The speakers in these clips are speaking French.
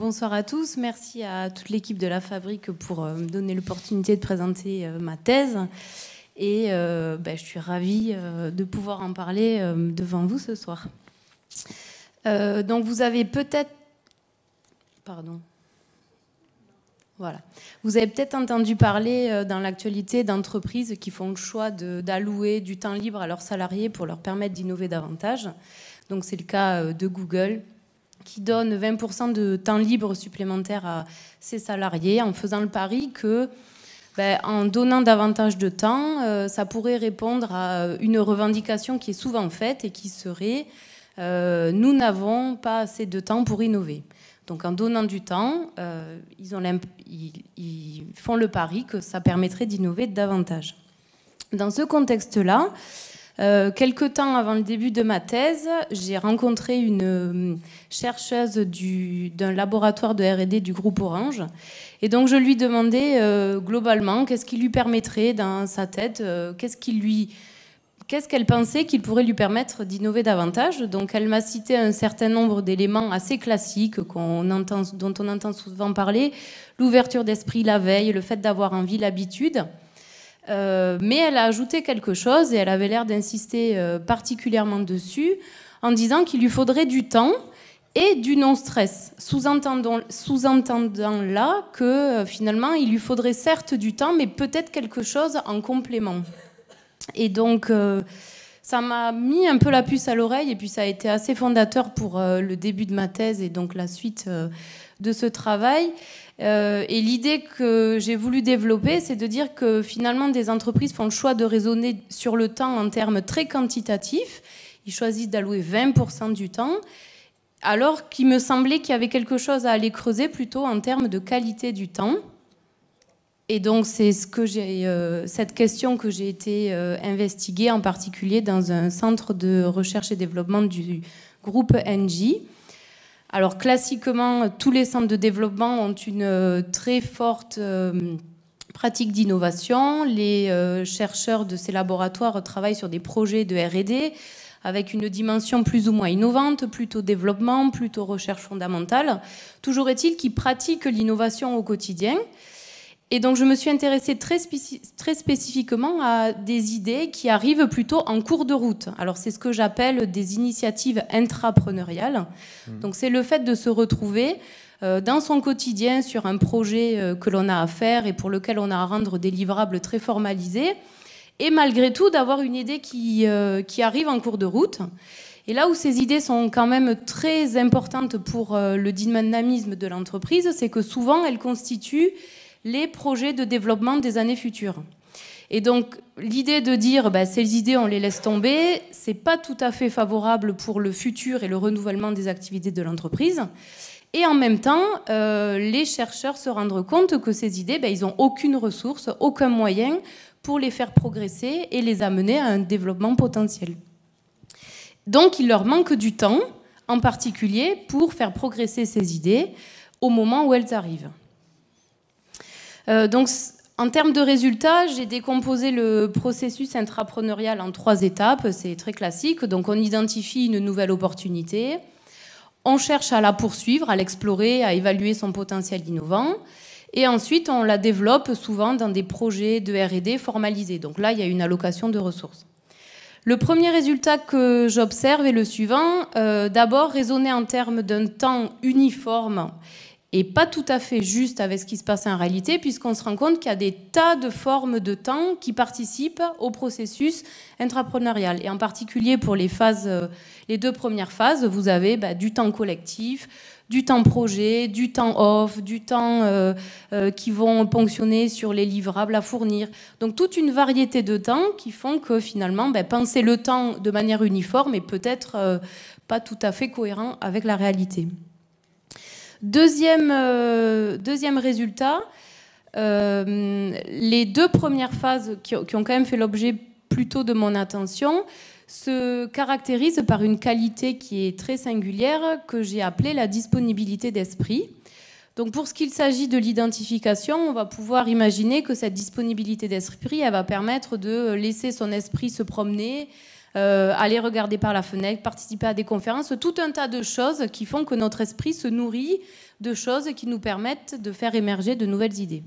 Bonsoir à tous. Merci à toute l'équipe de la Fabrique pour me donner l'opportunité de présenter ma thèse. Et je suis ravie de pouvoir en parler devant vous ce soir. Donc vous avez peut-être... Pardon. Voilà. Vous avez peut-être entendu parler dans l'actualité d'entreprises qui font le choix d'allouer du temps libre à leurs salariés pour leur permettre d'innover davantage. Donc c'est le cas de Google, qui donne 20% de temps libre supplémentaire à ses salariés en faisant le pari que, en donnant davantage de temps, ça pourrait répondre à une revendication qui est souvent faite et qui serait nous n'avons pas assez de temps pour innover. Donc en donnant du temps, ils font le pari que ça permettrait d'innover davantage. Dans ce contexte-là, quelque temps avant le début de ma thèse, j'ai rencontré une chercheuse d'un laboratoire de R&D du groupe Orange. Et donc je lui demandais globalement qu'est-ce qui lui permettrait dans sa tête, qu'est-ce qu'elle pensait qu'il pourrait lui permettre d'innover davantage. Donc elle m'a cité un certain nombre d'éléments assez classiques dont on entend souvent parler, l'ouverture d'esprit la veille, le fait d'avoir envie, l'habitude. Mais elle a ajouté quelque chose et elle avait l'air d'insister particulièrement dessus en disant qu'il lui faudrait du temps et du non-stress, sous-entendant là que finalement il lui faudrait certes du temps mais peut-être quelque chose en complément. Et donc ça m'a mis un peu la puce à l'oreille et puis ça a été assez fondateur pour le début de ma thèse et donc la suite de ce travail. Et l'idée que j'ai voulu développer, c'est de dire que finalement des entreprises font le choix de raisonner sur le temps en termes très quantitatifs. Ils choisissent d'allouer 20% du temps, alors qu'il me semblait qu'il y avait quelque chose à aller creuser plutôt en termes de qualité du temps. Et donc c'est cette question que j'ai été investiguer en particulier dans un centre de recherche et développement du groupe Engie. Alors classiquement, tous les centres de développement ont une très forte pratique d'innovation. Les chercheurs de ces laboratoires travaillent sur des projets de R&D avec une dimension plus ou moins innovante, plutôt développement, plutôt recherche fondamentale. Toujours est-il qu'ils pratiquent l'innovation au quotidien. Et donc je me suis intéressée très spécifiquement à des idées qui arrivent plutôt en cours de route. Alors c'est ce que j'appelle des initiatives intrapreneuriales. Donc c'est le fait de se retrouver dans son quotidien sur un projet que l'on a à faire et pour lequel on a à rendre des livrables très formalisés, et malgré tout d'avoir une idée qui arrive en cours de route. Et là où ces idées sont quand même très importantes pour le dynamisme de l'entreprise, c'est que souvent elles constituent les projets de développement des années futures. Et donc, l'idée de dire ces idées, on les laisse tomber, c'est pas tout à fait favorable pour le futur et le renouvellement des activités de l'entreprise. Et en même temps, les chercheurs se rendent compte que ces idées, ils n'ont aucune ressource, aucun moyen pour les faire progresser et les amener à un développement potentiel. Donc, il leur manque du temps, en particulier, pour faire progresser ces idées au moment où elles arrivent. Donc, en termes de résultats, j'ai décomposé le processus intrapreneurial en 3 étapes. C'est très classique. Donc, on identifie une nouvelle opportunité. On cherche à la poursuivre, à l'explorer, à évaluer son potentiel innovant. Et ensuite, on la développe souvent dans des projets de R&D formalisés. Donc là, il y a une allocation de ressources. Le premier résultat que j'observe est le suivant. D'abord, raisonner en termes d'un temps uniforme et pas tout à fait juste avec ce qui se passe en réalité, puisqu'on se rend compte qu'il y a des tas de formes de temps qui participent au processus intrapreneurial. Et en particulier pour les 2 premières phases, vous avez du temps collectif, du temps projet, du temps off, du temps qui vont ponctionner sur les livrables à fournir. Donc toute une variété de temps qui font que finalement, penser le temps de manière uniforme est peut-être pas tout à fait cohérent avec la réalité. Deuxième résultat, les 2 premières phases qui ont quand même fait l'objet plutôt de mon attention se caractérisent par une qualité qui est très singulière que j'ai appelée la disponibilité d'esprit. Donc pour ce qu'il s'agit de l'identification, on va pouvoir imaginer que cette disponibilité d'esprit, elle va permettre de laisser son esprit se promener aller regarder par la fenêtre, participer à des conférences, tout un tas de choses qui font que notre esprit se nourrit de choses qui nous permettent de faire émerger de nouvelles idées.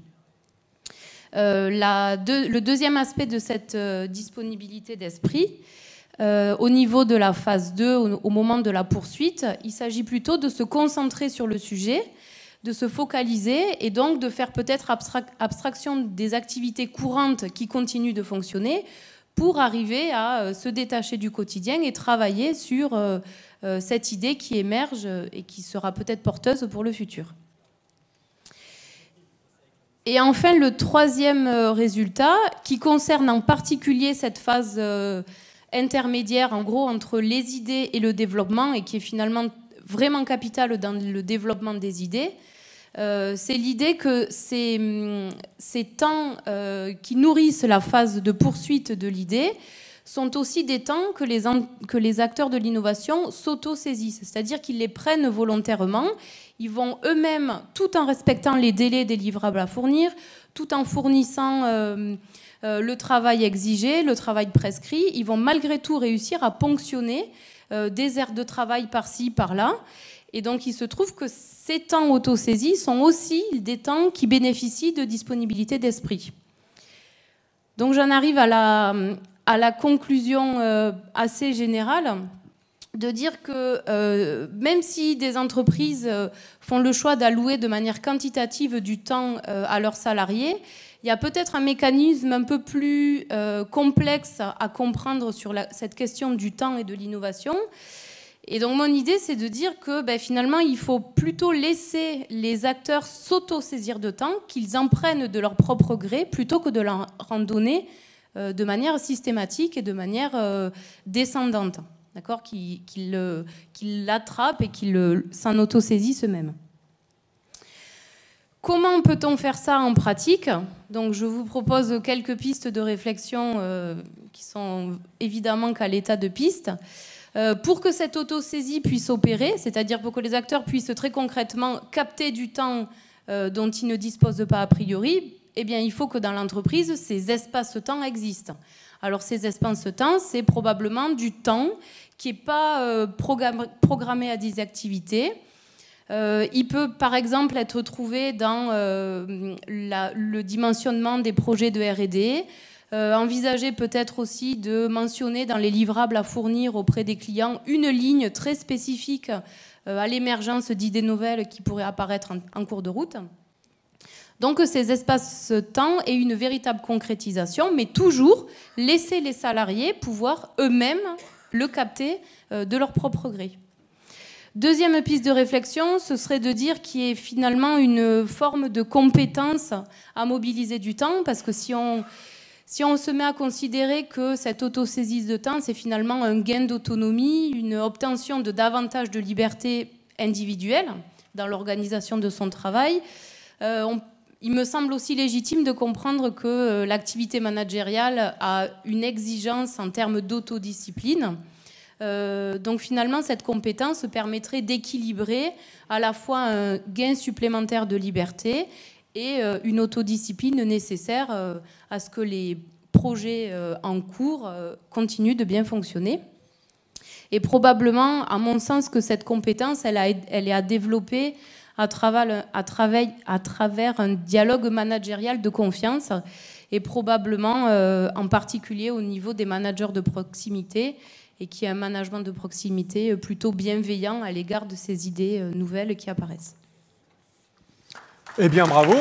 Le deuxième aspect de cette disponibilité d'esprit, au niveau de la phase 2, au moment de la poursuite, il s'agit plutôt de se concentrer sur le sujet, de se focaliser et donc de faire peut-être abstraction des activités courantes qui continuent de fonctionner pour arriver à se détacher du quotidien et travailler sur cette idée qui émerge et qui sera peut-être porteuse pour le futur. Et enfin, le troisième résultat, qui concerne en particulier cette phase intermédiaire, en gros, entre les idées et le développement, et qui est finalement vraiment capitale dans le développement des idées, c'est l'idée que ces temps qui nourrissent la phase de poursuite de l'idée sont aussi des temps que les acteurs de l'innovation s'auto-saisissent, c'est-à-dire qu'ils les prennent volontairement. Ils vont eux-mêmes, tout en respectant les délais des livrables à fournir, tout en fournissant le travail exigé, le travail prescrit, ils vont malgré tout réussir à ponctionner des aires de travail par-ci, par-là. Et donc il se trouve que ces temps autosaisis sont aussi des temps qui bénéficient de disponibilité d'esprit. Donc j'en arrive à la conclusion assez générale de dire que même si des entreprises font le choix d'allouer de manière quantitative du temps à leurs salariés, il y a peut-être un mécanisme un peu plus complexe à comprendre sur cette question du temps et de l'innovation. Et donc mon idée, c'est de dire que finalement, il faut plutôt laisser les acteurs s'auto-saisir de temps, qu'ils en prennent de leur propre gré, plutôt que de leur en donner de manière systématique et de manière descendante. D'accord, qu'ils l'attrapent et qu'ils s'en auto-saisissent eux-mêmes. Comment peut-on faire ça en pratique? Donc, je vous propose quelques pistes de réflexion qui sont évidemment qu'à l'état de pistes. Pour que cette auto-saisie puisse opérer, c'est-à-dire pour que les acteurs puissent très concrètement capter du temps dont ils ne disposent pas a priori, eh bien, il faut que dans l'entreprise, ces espaces-temps existent. Alors, ces espaces-temps, c'est probablement du temps qui n'est pas programmé à des activités. Il peut, par exemple, être trouvé dans le dimensionnement des projets de R&D. Envisager peut-être aussi de mentionner dans les livrables à fournir auprès des clients une ligne très spécifique à l'émergence d'idées nouvelles qui pourraient apparaître en cours de route. Donc ces espaces-temps aient une véritable concrétisation, mais toujours laisser les salariés pouvoir eux-mêmes le capter de leur propre gré. Deuxième piste de réflexion, ce serait de dire qu'il y a finalement une forme de compétence à mobiliser du temps, parce que si on se met à considérer que cette autosaisie de temps, c'est finalement un gain d'autonomie, une obtention de davantage de liberté individuelle dans l'organisation de son travail, il me semble aussi légitime de comprendre que l'activité managériale a une exigence en termes d'autodiscipline. Donc finalement, cette compétence permettrait d'équilibrer à la fois un gain supplémentaire de liberté et une autodiscipline nécessaire à ce que les projets en cours continuent de bien fonctionner. Et probablement, à mon sens, que cette compétence, elle est à développer à travers un dialogue managérial de confiance et probablement en particulier au niveau des managers de proximité et qui est un management de proximité plutôt bienveillant à l'égard de ces idées nouvelles qui apparaissent. Eh bien, bravo.